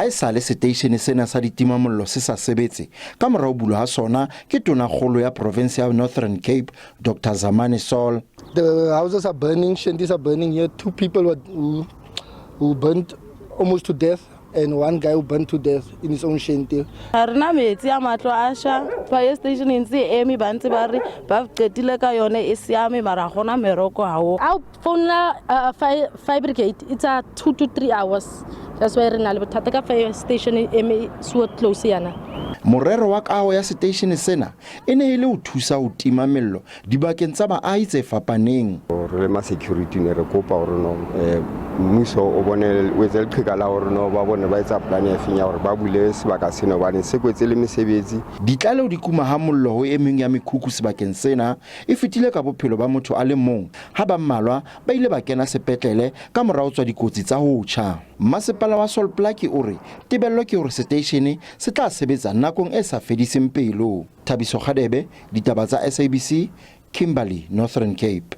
ha e sale seteišene sena sa ditimamollo se sa sebetse ka morao bulo ha sona ke tonakgolo ya province ya Northern Cape Dr. Sol. The houses are burning, shanties are burning here. 2 people who burnt almost to death, and 1 guy who burnt to death in his own shanty. Arna metsi a matlo asha fire station ntse emi ba ntse ba re ba qetile ka yone e siame mara gona meroko hawo. Our phone fire brigade, it's 2 to 3 hours. That's why re na le bothata ka fire station emi so close yana. Morero wa kaho ya seteišene sena e ne ile o thusa ho tima mello dibakeng tsa baahi tse fapaneng. Re ma security ne re kopa hore no mmuso o bone o etsa leqheka la hore no ba bone ba etsa plan ya finya hore ba bule sebaka sena hobane se kwetse le mesebetsi. Ditlaleho di kuma ha mollo ho emeng ya mekhukhu sebakeng sena e fetile ka bophelo ba motho a le mong ha ba mmalwa ba ile ba kena sepetlele ka morao tswa dikotsi tsa ho tjha. Mmasepala wa Sol Plaatje o re tebello ke hore seteišene se tla sebetsa nakong e sa fediseng pelo. Ditaba tsa SABC, Kimberley, Northern Cape.